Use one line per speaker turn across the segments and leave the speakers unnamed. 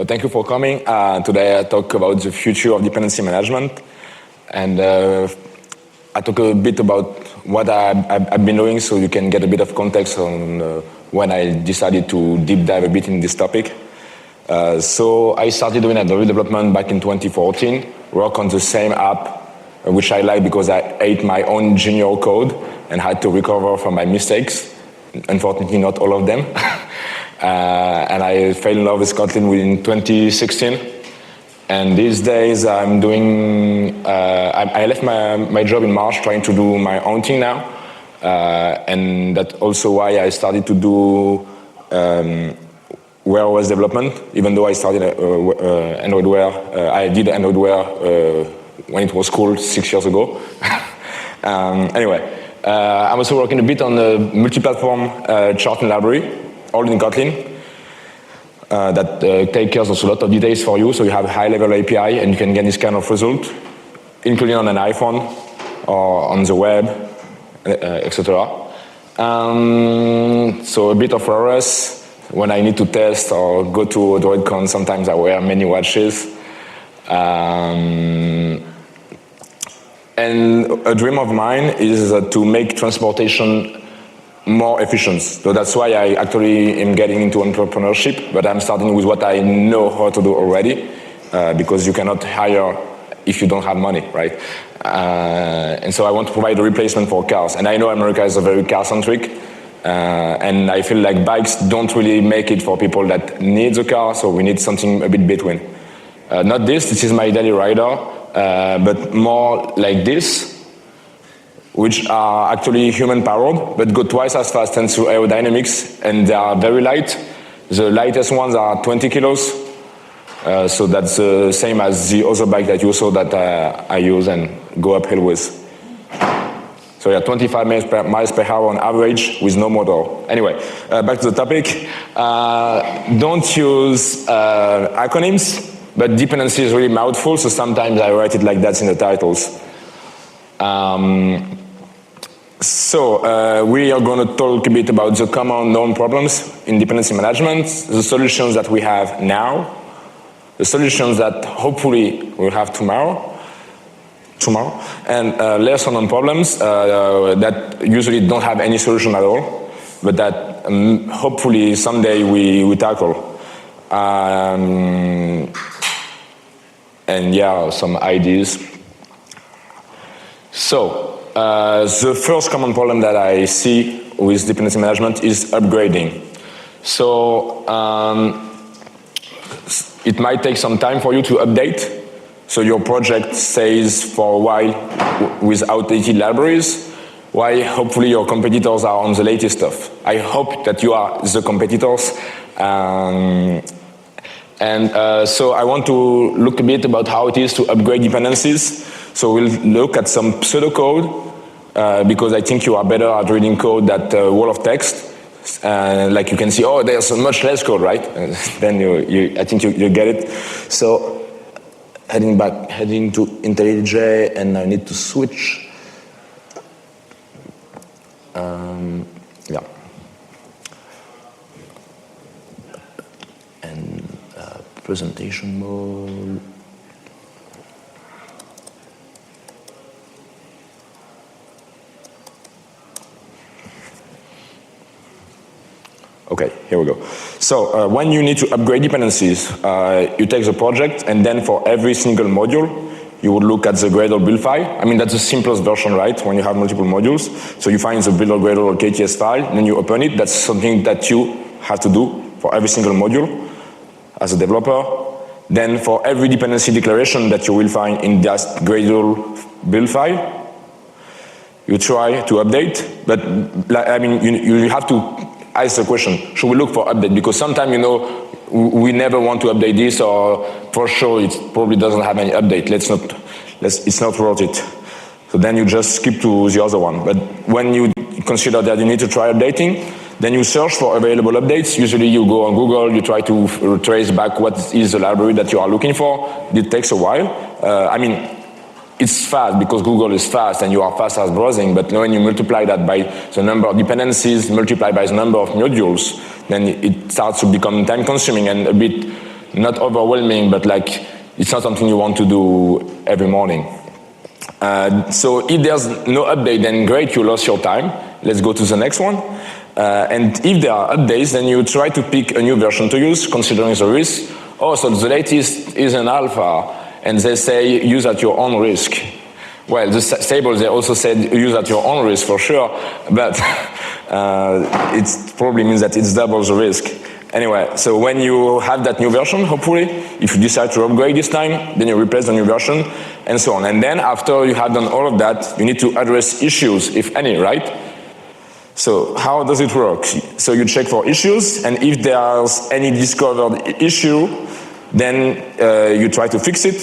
Thank you for coming. Today I talk about the future of dependency management, and I talk a bit about what I've been doing, so you can get a bit of context on when I decided to deep dive a bit in this topic. So I started doing Gradle development back in 2014, work on the same app, which I like because I ate my own junior code and had to recover from my mistakes. Unfortunately, not all of them. And I fell in love with Kotlin in 2016. And these days I'm doing, I left my job in March trying to do my own thing now. And that's also why I started to do Wear OS development, even though I started Android Wear. I did Android Wear when it was cool 6 years ago. Anyway, I'm also working a bit on the multi-platform charting library, all in Kotlin, that take care of a lot of details for you, so you have a high-level API and you can get this kind of result, including on an iPhone or on the web, etc. So a bit of RS. When I need to test or go to DroidCon, sometimes I wear many watches. And a dream of mine is to make transportation more efficient. So that's why I actually am getting into entrepreneurship, but I'm starting with what I know how to do already, because you cannot hire if you don't have money, right? And so I want to provide a replacement for cars. And I know America is a very car-centric, and I feel like bikes don't really make it for people that need a car, so we need something a bit between. Not this is my daily rider, but more like this, which are actually human-powered, but go twice as fast thanks to aerodynamics, and they are very light. The lightest ones are 20 kilos, so that's the same as the other bike that you saw that I use and go uphill with. So yeah, 25 miles per hour on average with no motor. Anyway, back to the topic. Don't use acronyms, but dependency is really mouthful, so sometimes I write it like that in the titles. So we are going to talk a bit about the common known problems in dependency management, the solutions that we have now, the solutions that hopefully we'll have tomorrow, and less unknown problems that usually don't have any solution at all, but that hopefully someday we tackle. And yeah, some ideas. So the first common problem that I see with dependency management is upgrading. So it might take some time for you to update. So your project stays for a while with outdated libraries, while hopefully your competitors are on the latest stuff. I hope that you are the competitors. So I want to look a bit about how it is to upgrade dependencies. So we'll look at some pseudocode, because I think you are better at reading code than wall of text. Like you can see, oh, there's much less code, right? Then I think you get it. So heading to IntelliJ, and I need to switch. Yeah. And presentation mode. Okay, here we go. So when you need to upgrade dependencies, you take the project, and then for every single module, you would look at the Gradle build file. I mean, that's the simplest version, right, when you have multiple modules. So you find the build or Gradle or KTS file, and then you open it. That's something that you have to do for every single module as a developer. Then for every dependency declaration that you will find in that Gradle build file, you try to update. But I mean, you have to ask the question, should we look for update? Because sometimes, you know, we never want to update this, or for sure it probably doesn't have any update. It's not worth it. So then you just skip to the other one. But when you consider that you need to try updating, then you search for available updates. Usually you go on Google, you try to trace back what is the library that you are looking for. It takes a while. I mean, it's fast because Google is fast and you are fast as browsing, but when you multiply that by the number of dependencies multiplied by the number of modules, then it starts to become time consuming and a bit not overwhelming, but like it's not something you want to do every morning. So if there's no update, then great, you lost your time. Let's go to the next one. And if there are updates, then you try to pick a new version to use, considering the risk. Oh, so the latest is an alpha, and they say use at your own risk. Well, the stable, they also said use at your own risk for sure, but it probably means that it's double the risk. Anyway, so when you have that new version, hopefully, if you decide to upgrade this time, then you replace the new version, and so on. And then after you have done all of that, you need to address issues, if any, right? So how does it work? So you check for issues, and if there's any discovered issue, then you try to fix it.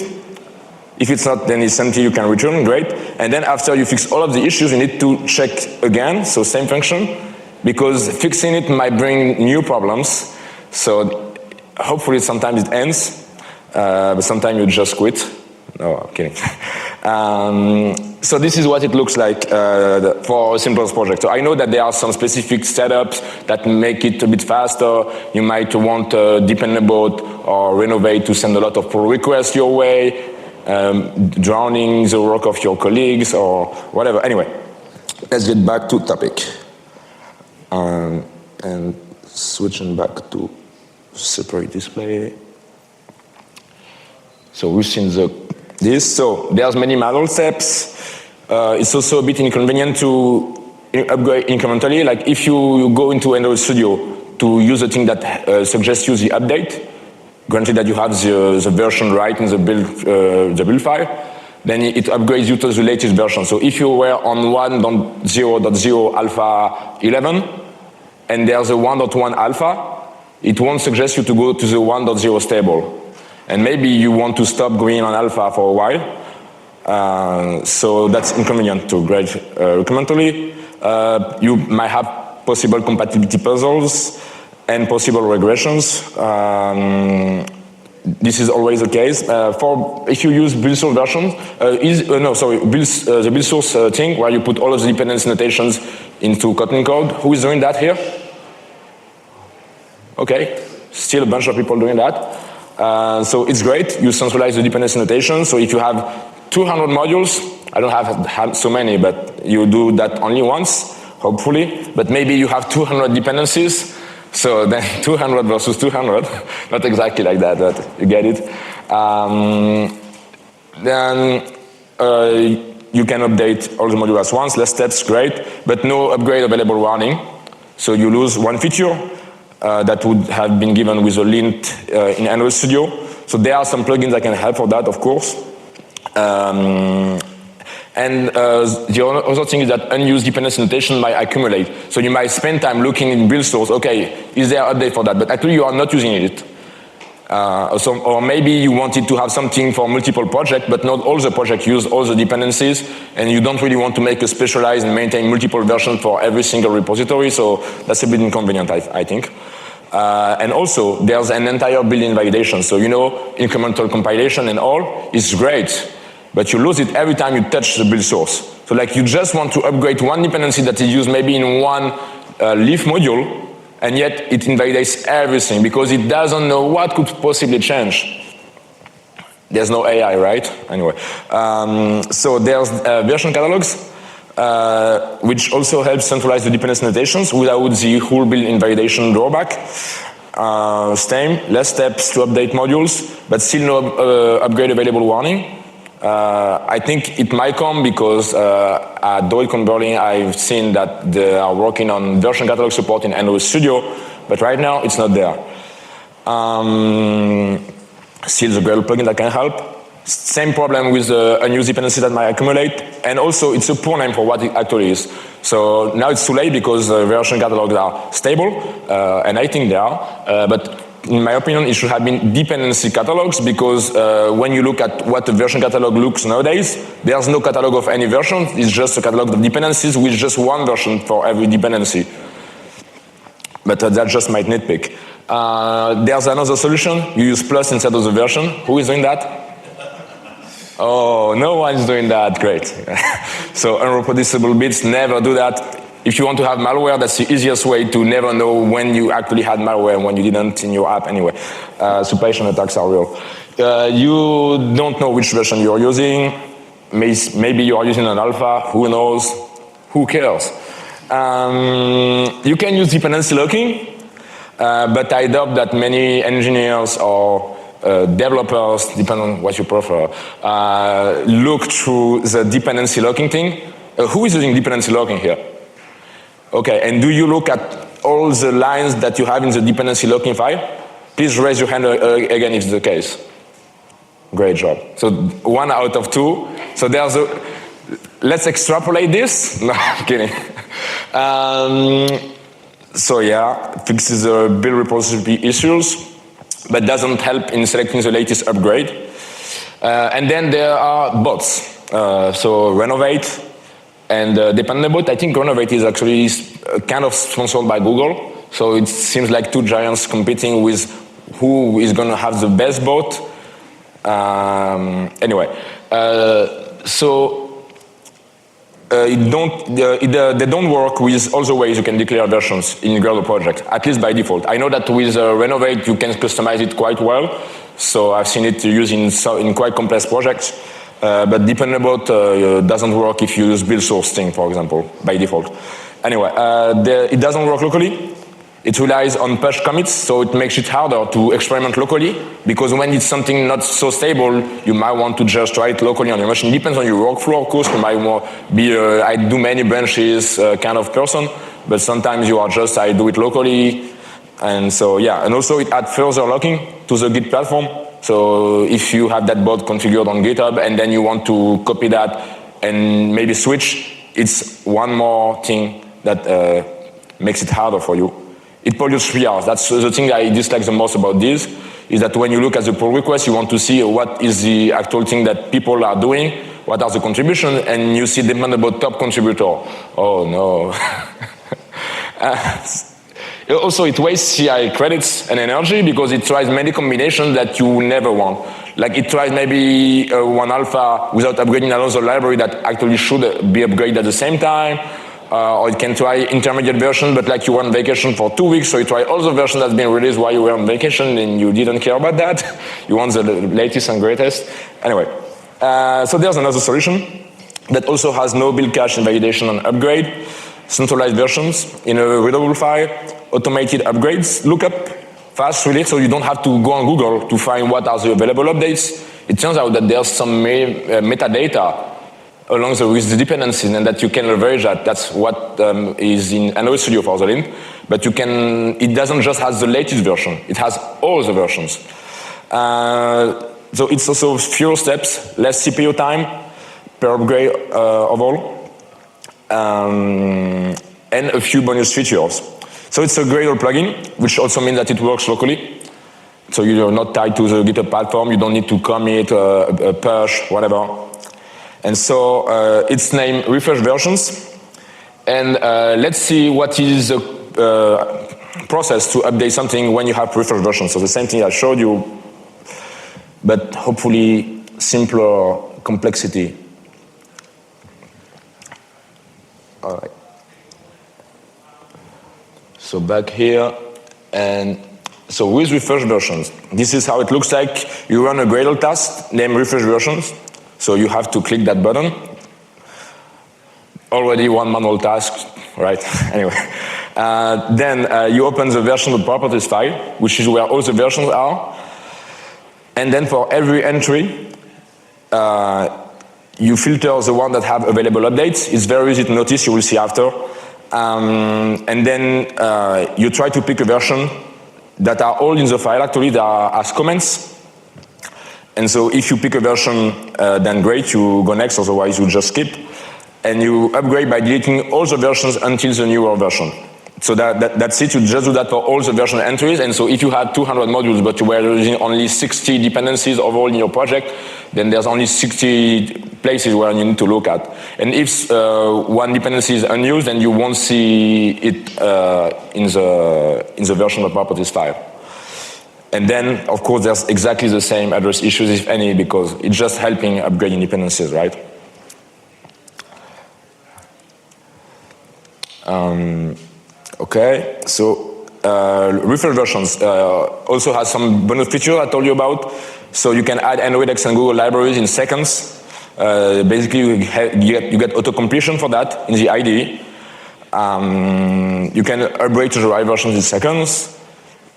If it's not, then it's something you can return, great. And then after you fix all of the issues, you need to check again, so same function, because fixing it might bring new problems. So hopefully sometimes it ends, but sometimes you just quit. No, I'm kidding. So this is what it looks like for a simple project. So I know that there are some specific setups that make it a bit faster. You might want dependable or renovate to send a lot of pull requests your way, drowning the work of your colleagues or whatever. Anyway, let's get back to topic. And switching back to separate display. So we've seen this. So there's many manual steps. It's also a bit inconvenient to upgrade incrementally. Like if you go into Android Studio to use the thing that suggests you the update, granted that you have the version right in the build file, then it upgrades you to the latest version. So if you were on 1.0.0 alpha 11, and there's a 1.1 alpha, it won't suggest you to go to the 1.0 stable. And maybe you want to stop going on alpha for a while. So that's inconvenient to grade incrementally. You might have possible compatibility puzzles and possible regressions. This is always the case. If you use build source versions, the build source thing where you put all of the dependency notations into Kotlin code. Who is doing that here? Okay, still a bunch of people doing that. So it's great. You centralize the dependency notation. So if you have 200 modules, I don't have so many, but you do that only once, hopefully. But maybe you have 200 dependencies. So then 200 versus 200, not exactly like that, but you get it. Then you can update all the modules at once, less steps, great, but no upgrade available warning. So you lose one feature that would have been given with a lint in Android Studio. So there are some plugins that can help for that, of course. And the other thing is that unused dependency notation might accumulate. So you might spend time looking in build source, okay, is there an update for that? But actually you are not using it. Or maybe you wanted to have something for multiple projects, but not all the projects use all the dependencies, and you don't really want to make a specialized and maintain multiple versions for every single repository, so that's a bit inconvenient, I think. And also, there's an entire build invalidation. So incremental compilation and all is great, but you lose it every time you touch the build source. So like you just want to upgrade one dependency that is used maybe in one leaf module, and yet it invalidates everything because it doesn't know what could possibly change. There's no AI, right? Anyway, so there's version catalogs, which also help centralize the dependency notations without the whole build invalidation drawback. Same, less steps to update modules, but still no upgrade available warning. I think it might come because at DOICon Berlin I've seen that they are working on version catalog support in Android Studio, but right now it's not there. Still the Gradle plugin that can help. Same problem with the unused dependency that might accumulate, and also it's a poor name for what it actually is. So now it's too late because the version catalogs are stable, and I think they are, but in my opinion, it should have been dependency catalogs because when you look at what the version catalog looks nowadays, there's no catalog of any version. It's just a catalog of dependencies with just one version for every dependency. But that's just my nitpick. There's another solution. You use plus instead of the version. Who is doing that? Oh, no one's doing that. Great. So unreproducible bits, never do that. if you want to have malware, that's the easiest way to never know when you actually had malware and when you didn't in your app anyway. Supply chain attacks are real. You don't know which version you're using. Maybe you are using an alpha, who knows, who cares? You can use dependency locking, but I doubt that many engineers or developers, depending on what you prefer, look through the dependency locking thing. Who is using dependency locking here? Okay, and do you look at all the lines that you have in the dependency locking file? Please raise your hand again if it's the case. Great job. So 1 out of 2. So there's a, let's extrapolate this. No, I'm kidding. So yeah, fixes the build repository issues, but doesn't help in selecting the latest upgrade. And then there are bots. So Renovate and Dependable. I think Renovate is actually kind of sponsored by Google. So it seems like two giants competing with who is going to have the best bot. Anyway, they don't work with all the ways you can declare versions in Gradle project, at least by default. I know that with Renovate you can customize it quite well, so I've seen it used in quite complex projects, but Dependable doesn't work if you use build source thing, for example, by default. Anyway, it doesn't work locally. It relies on push commits, so it makes it harder to experiment locally, because when it's something not so stable, you might want to just try it locally on your machine. It depends on your workflow, of course. You might be I do many branches kind of person, but sometimes you are just, I do it locally. And so, yeah, and also it adds further locking to the Git platform. So if you have that bot configured on GitHub and then you want to copy that and maybe switch, it's one more thing that makes it harder for you. It pollutes 3 hours. That's the thing I dislike the most about this, is that when you look at the pull request, you want to see what is the actual thing that people are doing, what are the contributions, and you see Dependable top contributor. Oh no. Also, it wastes CI credits and energy because it tries many combinations that you never want. Like it tries maybe one alpha without upgrading another library that actually should be upgraded at the same time. Or it can try intermediate version, but like you were on vacation for 2 weeks, so you try all the versions that's been released while you were on vacation and you didn't care about that. You want the latest and greatest. Anyway, so there's another solution that also has no build cache invalidation and upgrade, centralized versions in a readable file, automated upgrades, lookup, fast release, so you don't have to go on Google to find what are the available updates. It turns out that there's some metadata along with the dependencies, and that you can leverage that. That's what is in Android Studio for the lint. But you can, it doesn't just have the latest version, it has all the versions. So it's also fewer steps, less CPU time per upgrade overall, and a few bonus features. So it's a Gradle plugin, which also means that it works locally. So you're not tied to the GitHub platform, you don't need to commit, push, whatever. And so it's named refresh versions. And let's see what is the process to update something when you have refresh versions. So the same thing I showed you, but hopefully simpler complexity. All right. So back here, and so with refresh versions, this is how it looks like. You run a Gradle task named refresh versions. So you have to click that button. Already one manual task, right? Anyway. Then you open the version properties file, which is where all the versions are. And then for every entry, you filter the one that have available updates. It's very easy to notice, you will see after. And then you try to pick a version that are all in the file, actually, that are as comments. And so if you pick a version, then great, you go next, otherwise you just skip. And you upgrade by deleting all the versions until the newer version. So that's it, you just do that for all the version entries. And so if you had 200 modules, but you were using only 60 dependencies overall in your project, then there's only 60 places where you need to look at. And if one dependency is unused, then you won't see it in the version of properties file. And then, of course, there's exactly the same address issues, if any, because it's just helping upgrading dependencies, right? Okay, so refresh versions also has some bonus features I told you about. So you can add NoEDX and Google libraries in seconds. Basically, you get auto-completion for that in the IDE. You can upgrade to the right versions in seconds.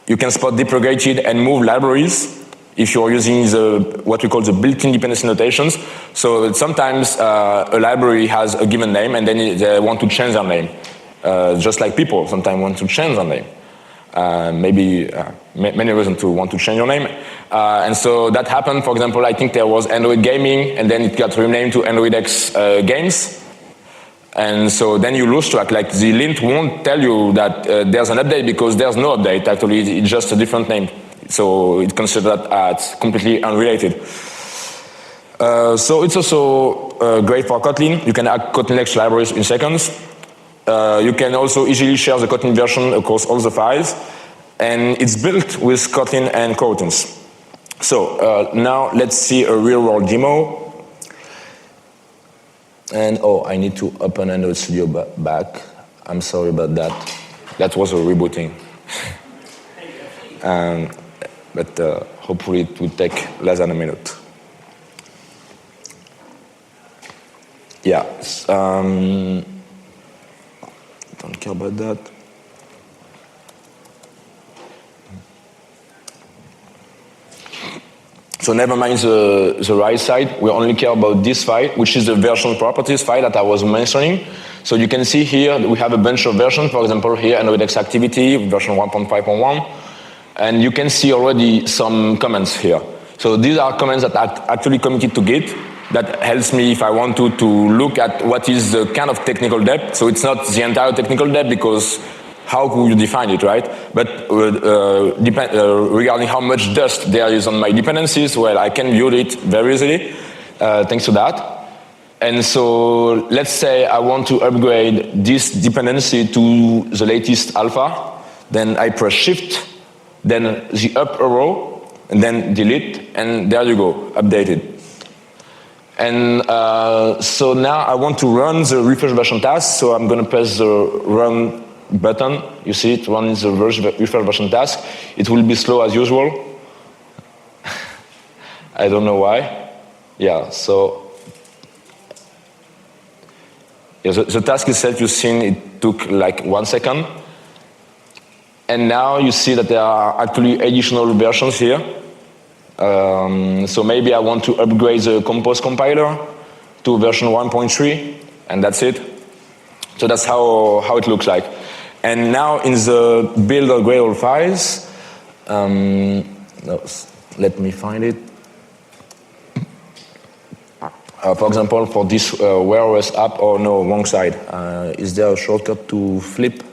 You can spot deprecated and move libraries if you're using what we call the built-in dependency notations. So sometimes a library has a given name and then they want to change their name. Just like people sometimes want to change their name. Many reasons to want to change your name. And so that happened, for example, I think there was Android Gaming and then it got renamed to AndroidX Games. And so then you lose track, like the lint won't tell you that there's an update because there's no update, actually it's just a different name. So it considered that as completely unrelated. So it's also great for Kotlin. You can add Kotlin libraries in seconds. You can also easily share the Kotlin version across all the files. And it's built with Kotlin and coroutines. So now let's see a real-world demo. And I need to open Android Studio back. I'm sorry about that. That was a rebooting. But hopefully it will take less than a minute. Yeah, don't care about that. So never mind the right side, we only care about this file, which is the version properties file that I was mentioning. So you can see here we have a bunch of versions, for example here AndroidX activity, version 1.5.1. And you can see already some comments here. So these are comments that are actually committed to Git. That helps me if I want to look at what is the kind of technical debt. So it's not the entire technical debt because how could you define it, right? But regarding how much dust there is on my dependencies, well, I can view it very easily thanks to that. And so let's say I want to upgrade this dependency to the latest alpha. Then I press Shift, then the up arrow, and then delete, and there you go, updated. And so now I want to run the refresh version task, so I'm going to press the run button. You see it runs the refresh version task. It will be slow as usual. I don't know why. Yeah, so yeah, the task itself, you've seen it took like 1 second. And now you see that there are actually additional versions here. So maybe I want to upgrade the Compose compiler to version 1.3, and that's it. So that's how it looks like. And now in the build.gradle files, let me find it. For example, for this Wear OS app, wrong side. Is there a shortcut to flip?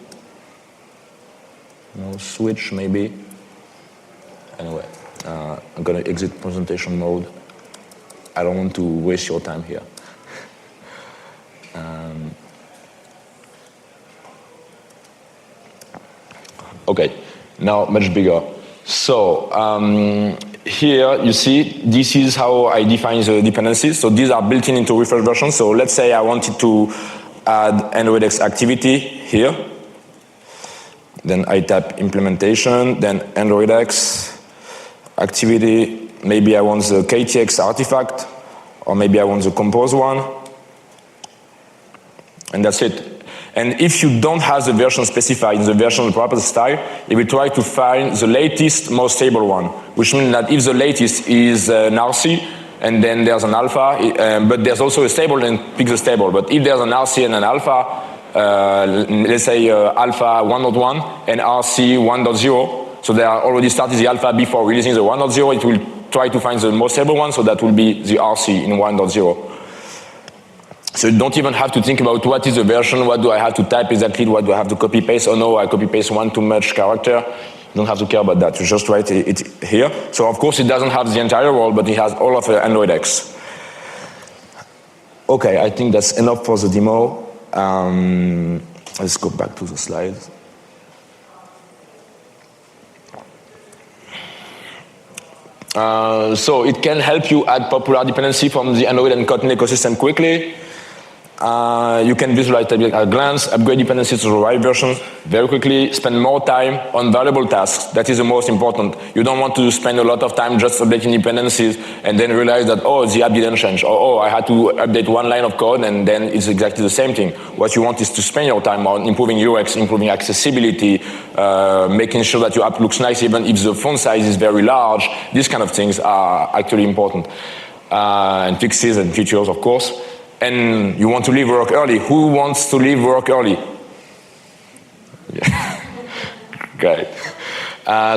No, switch maybe. Anyway. I'm going to exit presentation mode. I don't want to waste your time here. Okay, now much bigger. So here you see this is how I define the dependencies. So these are built into refresh versions. So let's say I wanted to add AndroidX activity here. Then I tap implementation, then AndroidX activity, maybe I want the KTX artifact, or maybe I want the compose one, and that's it. And if you don't have the version specified in the version property style, it will try to find the latest, most stable one, which means that if the latest is an RC, and then there's an alpha, but there's also a stable, then pick the stable. But if there's an RC and an alpha, let's say alpha 1.1 and RC 1.0, so they are already started the alpha before releasing the 1.0, it will try to find the most stable one, so that will be the RC in 1.0. So you don't even have to think about what is the version, what do I have to type exactly, what do I have to copy paste, oh no, I copy paste one too much character. You don't have to care about that, you just write it here. So of course it doesn't have the entire world, but it has all of AndroidX. Okay, I think that's enough for the demo. Let's go back to the slides. So it can help you add popular dependency from the Android and Kotlin ecosystem quickly. You can visualize at a glance, upgrade dependencies to the right version very quickly, spend more time on valuable tasks. That is the most important. You don't want to spend a lot of time just updating dependencies and then realize that, oh, the app didn't change, or oh, I had to update one line of code and then it's exactly the same thing. What you want is to spend your time on improving UX, improving accessibility, making sure that your app looks nice even if the font size is very large. These kind of things are actually important. And fixes and features, of course. And you want to leave work early. Who wants to leave work early? Yeah. Great.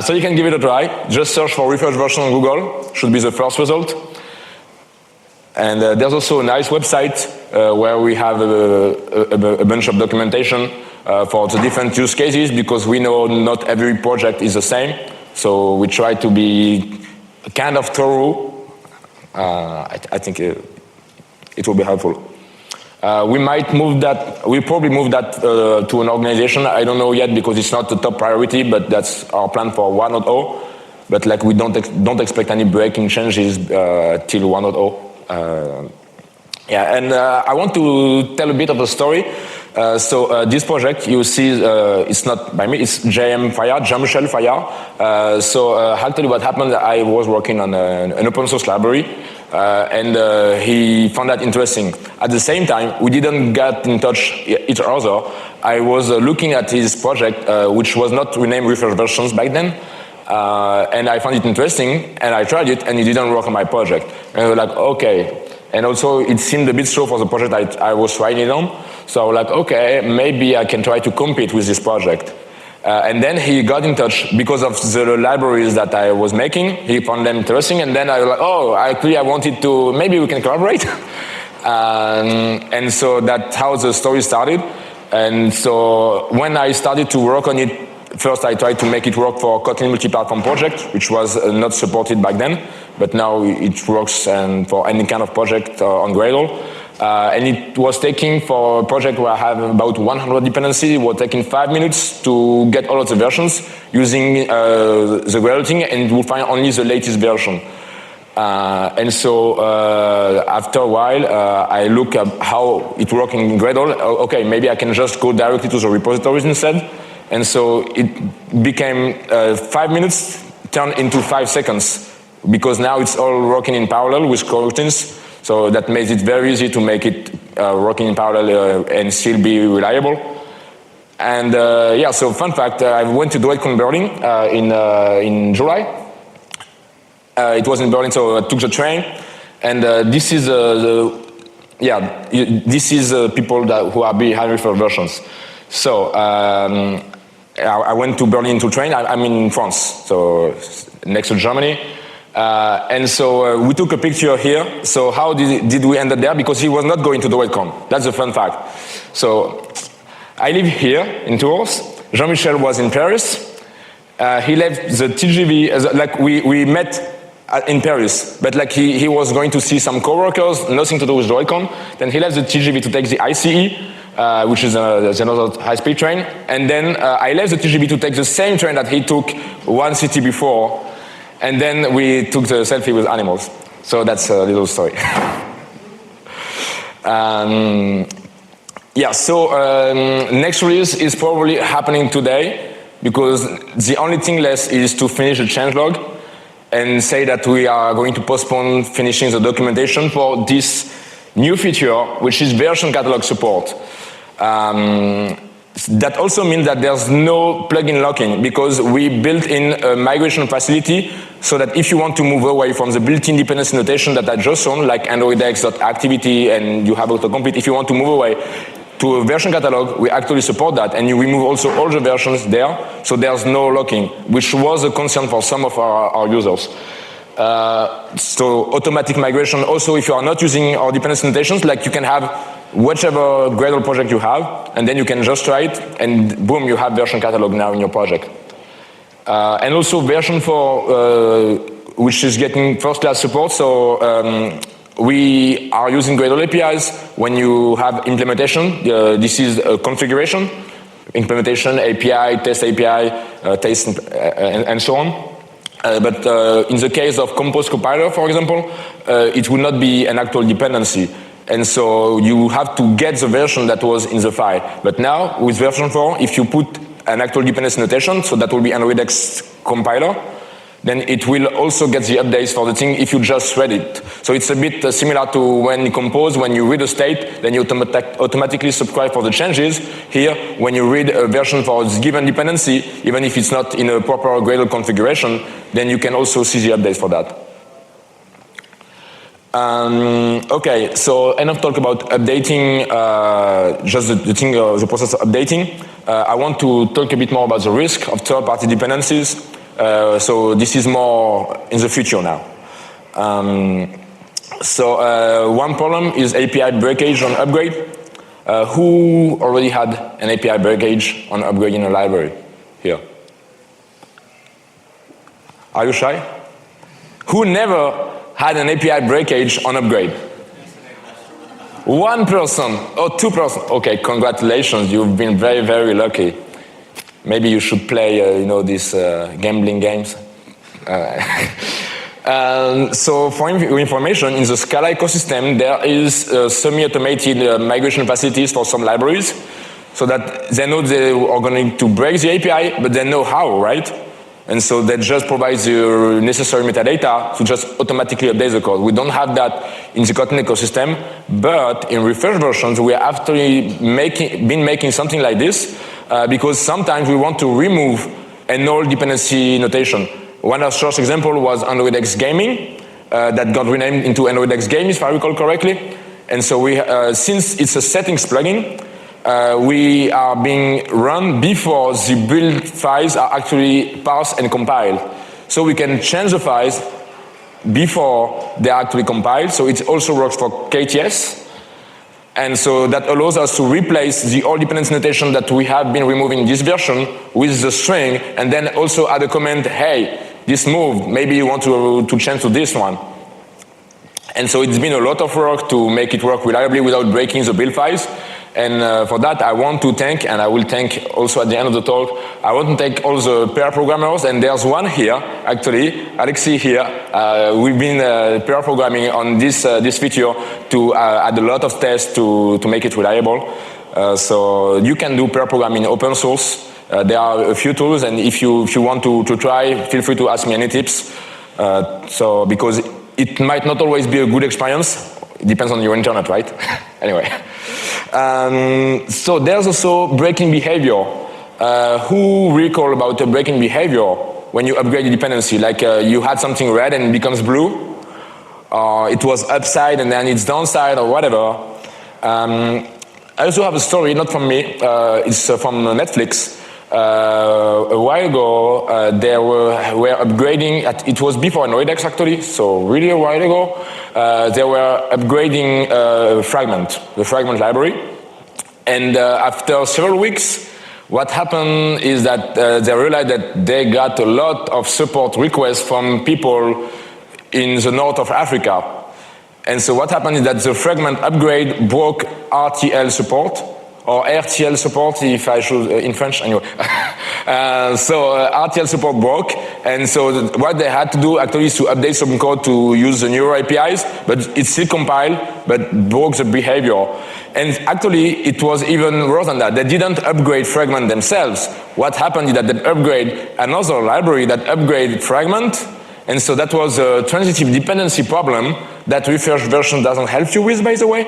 So you can give it a try. Just search for refresh version on Google. Should be the first result. And there's also a nice website where we have a bunch of documentation for the different use cases, because we know not every project is the same. So we try to be kind of thorough. I think it will be helpful. We might move that, we'll probably move that to an organization. I don't know yet because it's not the top priority, but that's our plan for 1.0. But like we don't expect any breaking changes till 1.0. Yeah, and I want to tell a bit of a story. So this project, you see, it's not by me, it's Jean-Michel Fayard. So I'll tell you what happened. I was working on an open source library, and he found that interesting. At the same time, we didn't get in touch each other. I was looking at his project, which was not renamed refresh versions back then. And I found it interesting, and I tried it, and it didn't work on my project. And I was like, okay. And also, it seemed a bit slow for the project I was trying it on. So I was like, okay, maybe I can try to compete with this project. And then he got in touch because of the libraries that I was making. He found them interesting, and then I was like, oh, actually I wanted to, maybe we can collaborate. And so that's how the story started. And so when I started to work on it, first I tried to make it work for Kotlin multi-platform project, which was not supported back then, but now it works and for any kind of project on Gradle. And it was taking, for a project where I have about 100 dependencies, it was taking 5 minutes to get all of the versions using the Gradle thing, and it will find only the latest version. And so after a while, I look at how it works in Gradle. Okay, maybe I can just go directly to the repositories instead. And so it became 5 minutes turned into 5 seconds, because now it's all working in parallel with coroutines. So that makes it very easy to make it working in parallel and still be reliable. And yeah, so fun fact, I went to DuetCon Berlin in July. It was in Berlin, so I took the train. And this is this is people who are behind refresh versions. So I went to Berlin to train. I'm in France, so next to Germany. And so we took a picture here. So how did we end up there? Because he was not going to the DuetCon. That's a fun fact. So I live here in Tours. Jean-Michel was in Paris. He left the TGV, like we met in Paris, but like he was going to see some coworkers, nothing to do with DuetCon. Then he left the TGV to take the ICE, which is another high-speed train. And then I left the TGV to take the same train that he took one city before. And then we took the selfie with animals. So that's a little story. Yeah, so next release is probably happening today, because the only thing left is to finish the changelog and say that we are going to postpone finishing the documentation for this new feature, which is version catalog support. That also means that there's no plugin locking, because we built in a migration facility so that if you want to move away from the built-in dependency notation that I just shown, like AndroidX.activity and you have autocomplete, if you want to move away to a version catalog, we actually support that, and you remove also all the versions there, so there's no locking, which was a concern for some of our users. So automatic migration, also if you are not using our dependency notations, like you can have whichever Gradle project you have, and then you can just try it, and boom, you have version catalog now in your project. And also version 4, which is getting first-class support, so we are using Gradle APIs when you have implementation. This is a configuration, implementation, API, test API, test, and so on. But in the case of Compose Compiler, for example, it would not be an actual dependency. And so you have to get the version that was in the file. But now, with version 4, if you put an actual dependency notation, so that will be Android X compiler, then it will also get the updates for the thing if you just read it. So it's a bit similar to when you compose, when you read a state, then you automatically subscribe for the changes. Here, when you read a version for a given dependency, even if it's not in a proper Gradle configuration, then you can also see the updates for that. Okay, so enough talk about updating, just the process of updating. I want to talk a bit more about the risk of third-party dependencies. So this is more in the future now. One problem is API breakage on upgrade. Who already had an API breakage on upgrade in a library? Here. Are you shy? Who never had an API breakage on upgrade? 1 person or 2 person. Okay, congratulations, you've been very, very lucky. Maybe you should play, these gambling games. So for your information, in the Scala ecosystem, there is semi-automated migration facilities for some libraries, so that they know they are going to break the API, but they know how, right? And so that just provides the necessary metadata to just automatically update the code. We don't have that in the Kotlin ecosystem, but in refresh versions, we are actually been making something like this, because sometimes we want to remove an old dependency notation. One of the first example was Android X Gaming, that got renamed into Android X Game, if I recall correctly. And so we, since it's a settings plugin, we are being run before the build files are actually parsed and compiled. So we can change the files before they are actually compiled. So it also works for KTS. And so that allows us to replace the old dependency notation that we have been removing in this version with the string, and then also add a comment, hey, this moved, maybe you want to change to this one. And so it's been a lot of work to make it work reliably without breaking the build files. And for that, I want to thank, and I will thank also at the end of the talk, I want to thank all the pair programmers, and there's one here, actually, Alexei here. We've been pair programming on this feature to add a lot of tests to make it reliable. So you can do pair programming in open source. There are a few tools, and if you want to try, feel free to ask me any tips. Because it might not always be a good experience. It depends on your internet, right? Anyway. So there's also breaking behavior. Who recall about the breaking behavior when you upgrade the dependency? Like you had something red and it becomes blue, or it was upside and then it's downside, or whatever. I also have a story, not from me, it's from Netflix. A while ago, they were upgrading, it was before Android X actually, so really a while ago, they were upgrading Fragment, the Fragment library. And after several weeks, what happened is that they realized that they got a lot of support requests from people in the north of Africa. And so what happened is that the Fragment upgrade broke RTL support, or RTL support, if I should, in French, anyway. RTL support broke, and so what they had to do actually is to update some code to use the newer APIs, but it still compiled, but broke the behavior. And actually, it was even worse than that. They didn't upgrade Fragment themselves. What happened is that they upgrade another library that upgraded Fragment, and so that was a transitive dependency problem that refresh version doesn't help you with, by the way.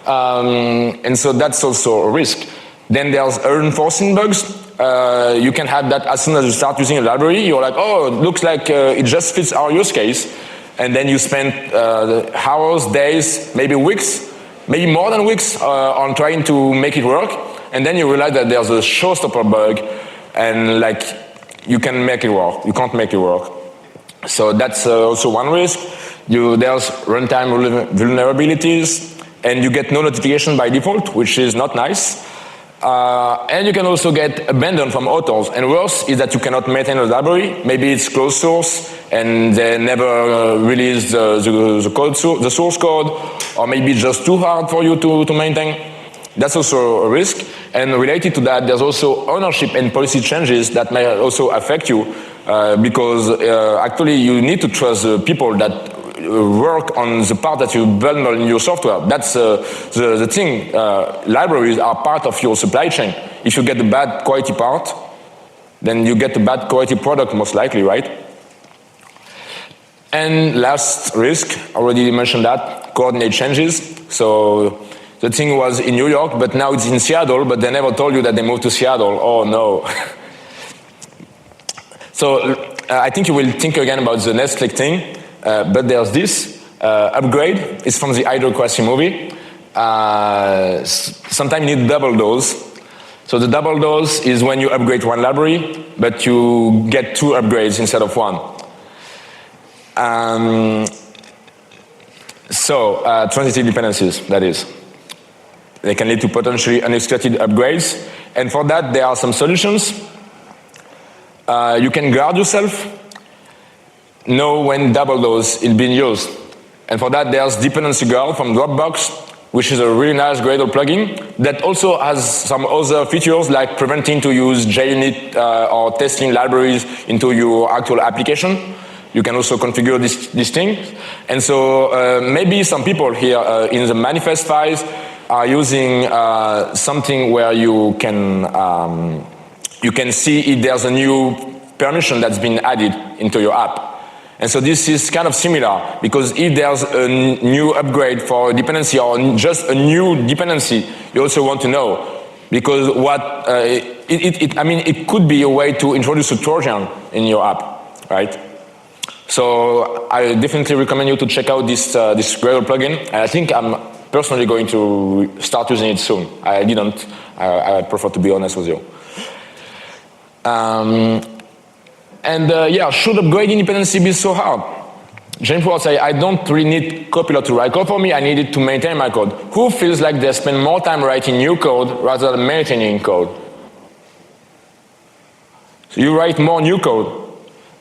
And so that's also a risk. Then there's reinforcing bugs. You can have that as soon as you start using a library, you're like, oh, it looks like it just fits our use case. And then you spend hours, days, maybe weeks, maybe more than weeks on trying to make it work. And then you realize that there's a showstopper bug, and like, you can make it work. You can't make it work. So that's also one risk. There's runtime vulnerabilities. And you get no notification by default, which is not nice. And you can also get abandoned from authors. And worse is that you cannot maintain a library. Maybe it's closed source, and they never release the source code, or maybe it's just too hard for you to maintain. That's also a risk. And related to that, there's also ownership and policy changes that may also affect you, because actually you need to trust the people that work on the part that you bundle in your software. That's the thing. Libraries are part of your supply chain. If you get the bad quality part, then you get a bad quality product most likely, right? And last risk, already mentioned that, coordinate changes. So the thing was in New York, but now it's in Seattle, but they never told you that they moved to Seattle. Oh no. So I think you will think again about the Netflix thing, but there's this upgrade. It's from the Idiocracy movie. Sometimes you need double dose. So the double dose is when you upgrade one library, but you get 2 upgrades instead of 1. Transitive dependencies, that is. They can lead to potentially unexpected upgrades. And for that, there are some solutions. You can guard yourself, know when double dose is being used. And for that, there's Dependency Guard from Dropbox, which is a really nice Gradle plugin that also has some other features like preventing to use JUnit or testing libraries into your actual application. You can also configure this thing. And so maybe some people here in the manifest files are using something where you can see if there's a new permission that's been added into your app. And so this is kind of similar, because if there's a new upgrade for a dependency or just a new dependency, you also want to know. Because it could be a way to introduce a Trojan in your app, right? So I definitely recommend you to check out this Gradle plugin. And I think I'm personally going to start using it soon. I didn't. I prefer to be honest with you. Should upgrading dependency be so hard? James would say, I don't really need Copilot to write code for me. I need it to maintain my code. Who feels like they spend more time writing new code rather than maintaining code? So you write more new code,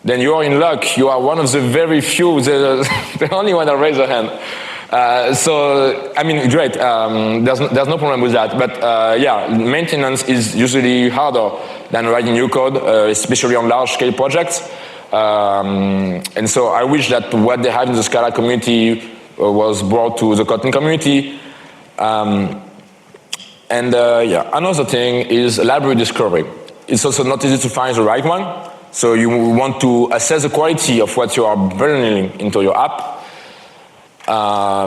then you are in luck. You are one of the very few, the only one that raised their hand. Great. There's no problem with that. But maintenance is usually harder than writing new code, especially on large-scale projects. And so I wish that what they have in the Scala community was brought to the Kotlin community. Another thing is library discovery. It's also not easy to find the right one. So you want to assess the quality of what you are bundling into your app.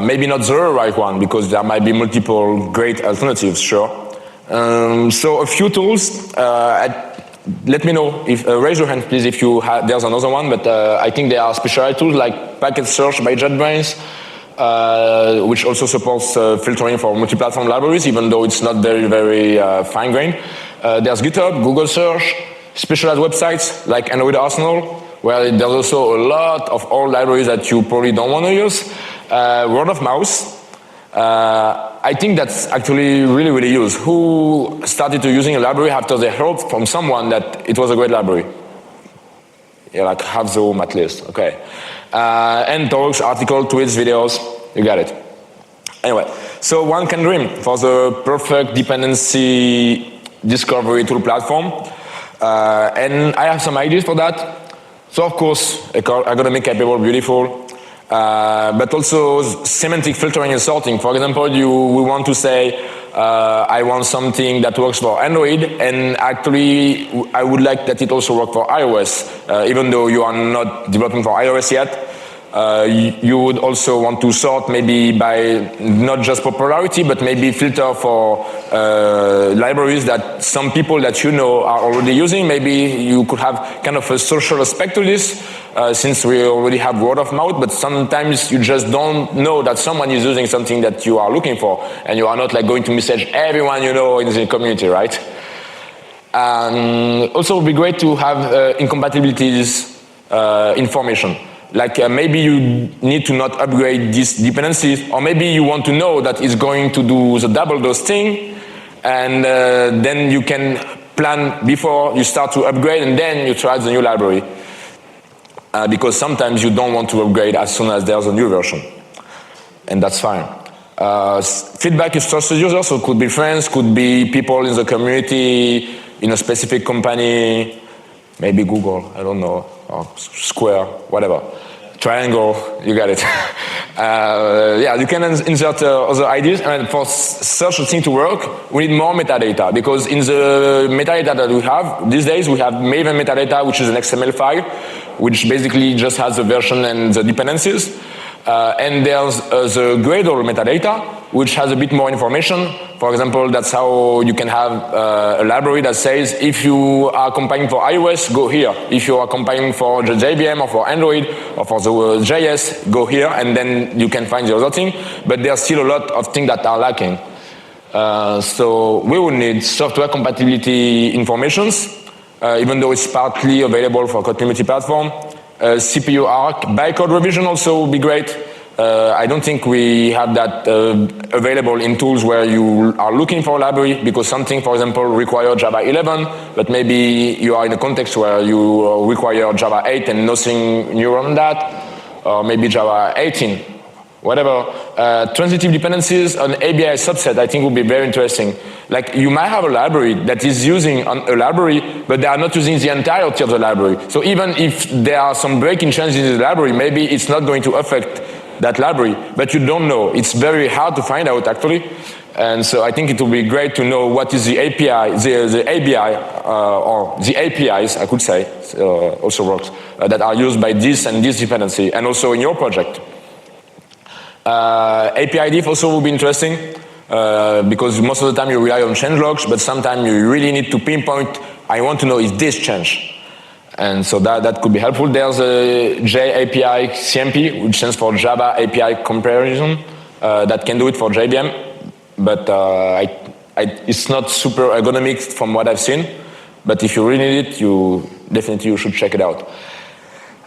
Maybe not the right one, because there might be multiple great alternatives, sure. So a few tools. Let me know, raise your hand please if you have, there's another one, but I think there are specialized tools like packet search by JetBrains, which also supports filtering for multi-platform libraries, even though it's not very, very fine-grained. There's GitHub, Google Search, specialized websites like Android Arsenal, where there's also a lot of old libraries that you probably don't want to use. Word of mouth. I think that's actually really, really used. Who started to using a library after they heard from someone that it was a great library? Yeah, like half the room at least, okay. And talks, articles, tweets, videos, you got it. Anyway, so one can dream for the perfect dependency discovery tool platform. And I have some ideas for that. So of course, I'm gonna make capable beautiful. But also semantic filtering and sorting. For example, we want to say, I want something that works for Android, and actually I would like that it also work for iOS. Even though you are not developing for iOS yet, you would also want to sort maybe by not just popularity, but maybe filter for libraries that some people that you know are already using. Maybe you could have kind of a social aspect to this, since we already have word of mouth, but sometimes you just don't know that someone is using something that you are looking for, and you are not like going to message everyone you know in the community, right? Also, it would be great to have incompatibilities information. Like maybe you need to not upgrade these dependencies, or maybe you want to know that it's going to do the double dose thing, and then you can plan before you start to upgrade, and then you try the new library. Because sometimes you don't want to upgrade as soon as there's a new version, and that's fine. Feedback is trusted users, so it could be friends, could be people in the community, in a specific company, maybe Google, I don't know, or Square, whatever. triangle, you got it. Yeah, you can insert other ideas, and for such a thing to work, we need more metadata, because in the metadata that we have these days, we have Maven metadata, which is an XML file, which basically just has the version and the dependencies. And there's the Gradle metadata, which has a bit more information. For example, that's how you can have a library that says, if you are compiling for iOS, go here. If you are compiling for the JVM or for Android or for the JS, go here, and then you can find the other thing. But there's still a lot of things that are lacking. So we will need software compatibility informations, even though it's partly available for Kotlin multi-platform. CPU arc, bytecode revision also would be great. I don't think we have that available in tools where you are looking for a library, because something, for example, requires Java 11, but maybe you are in a context where you require Java 8 and nothing newer than that, or maybe Java 18, whatever. Transitive dependencies on ABI subset, I think would be very interesting. Like, you might have a library that is using a library, but they are not using the entirety of the library. So even if there are some breaking changes in the library, maybe it's not going to affect that library, but you don't know. It's very hard to find out, actually. And so I think it will be great to know what is the API, the ABI, or the APIs, I could say, also works, that are used by this and this dependency, and also in your project. API diff also will be interesting, because most of the time you rely on changelogs, but sometimes you really need to pinpoint, I want to know is this change. And so that could be helpful. There's a JAPI CMP, which stands for Java API Comparison, that can do it for JVM, but it's not super ergonomic from what I've seen. But if you really need it, you should check it out.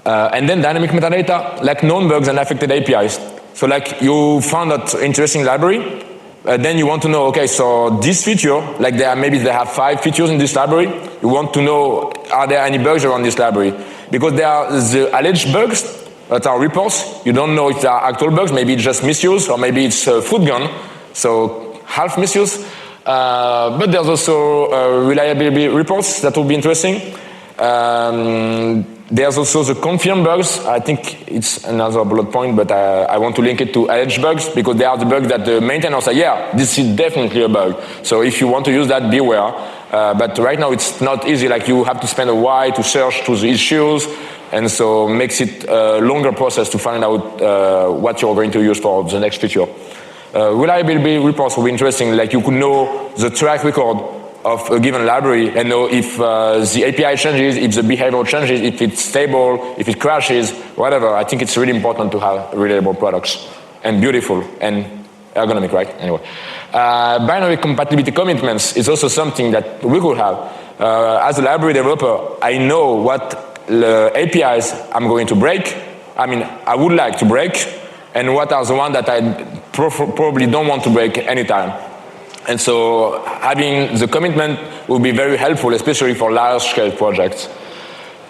And then dynamic metadata, like known bugs and affected APIs. So like you found that interesting library, then you want to know, okay, so this feature, like maybe they have 5 features in this library, you want to know, are there any bugs around this library? Because there are the alleged bugs that are reports, you don't know if they are actual bugs, maybe it's just misuse, or maybe it's food gun, so half misuse. But there's also reliability reports that will be interesting. There's also the confirmed bugs. I think it's another bullet point, but I want to link it to alleged bugs, because they are the bugs that the maintainers say, yeah, this is definitely a bug. So if you want to use that, beware. But right now it's not easy, like you have to spend a while to search through the issues, and so makes it a longer process to find out what you're going to use for the next feature. Reliability reports will be interesting, like you could know the track record of a given library and know if the API changes, if the behavior changes, if it's stable, if it crashes, whatever. I think it's really important to have reliable products, and beautiful and ergonomic, right? Anyway. Binary compatibility commitments is also something that we could have. As a library developer, I know what APIs I'm going to break, I would like to break, and what are the ones that I probably don't want to break anytime. And so having the commitment will be very helpful, especially for large-scale projects.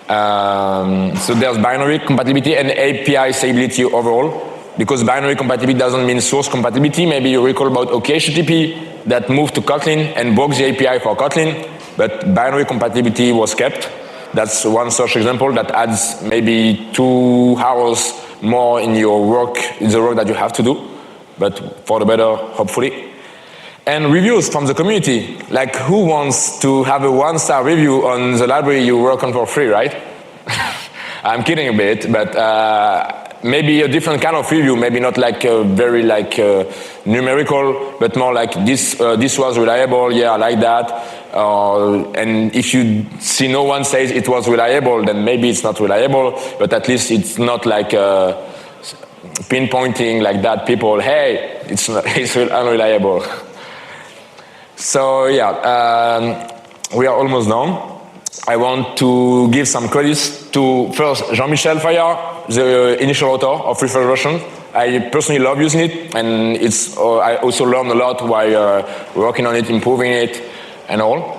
So there's binary compatibility and API stability overall, because binary compatibility doesn't mean source compatibility. Maybe you recall about OKHTTP that moved to Kotlin and broke the API for Kotlin, but binary compatibility was kept. That's one such example that adds maybe 2 hours more in your work, in the work that you have to do, but for the better, hopefully. And reviews from the community, like who wants to have a 1-star review on the library you work on for free, right? I'm kidding a bit, but maybe a different kind of review, maybe not like very numerical, but more like this was reliable, yeah, I like that. And if you see no one says it was reliable, then maybe it's not reliable, but at least it's not like pinpointing like that people, hey, it's unreliable. So yeah, we are almost done. I want to give some credits to first Jean-Michel Fayard, the initial author of Free Version. I personally love using it, and I also learned a lot while working on it, improving it, and all.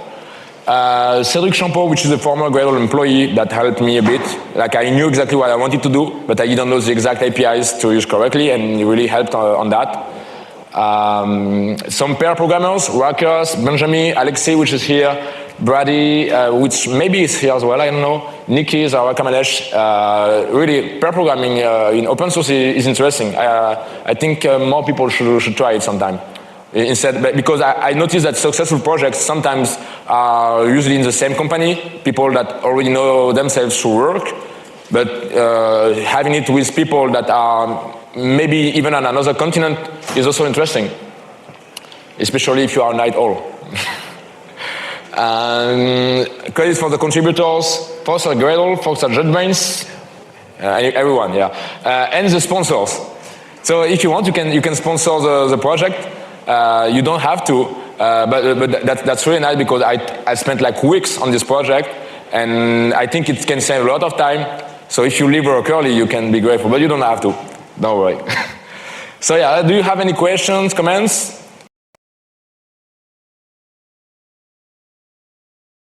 Cedric Champeau, which is a former Gradle employee that helped me a bit. Like I knew exactly what I wanted to do, but I didn't know the exact APIs to use correctly, and he really helped on that. Some pair programmers, Ruckus, Benjamin, Alexei, which is here, Brady, which maybe is here as well, I don't know. Nikki, our Kamalesh, really, pair programming in open source is interesting. I think more people should try it sometime. Instead, because I noticed that successful projects sometimes are usually in the same company, people that already know themselves through work, but having it with people that are maybe even on another continent is also interesting, especially if you are night owl. Credits for the contributors, folks at Gradle, folks at JetBrains, everyone, yeah. And the sponsors. So if you want, you can sponsor the project. You don't have to, but that's really nice because I spent like weeks on this project, and I think it can save a lot of time. So if you leave work early, you can be grateful, but you don't have to. Don't worry. So yeah, do you have any questions, comments?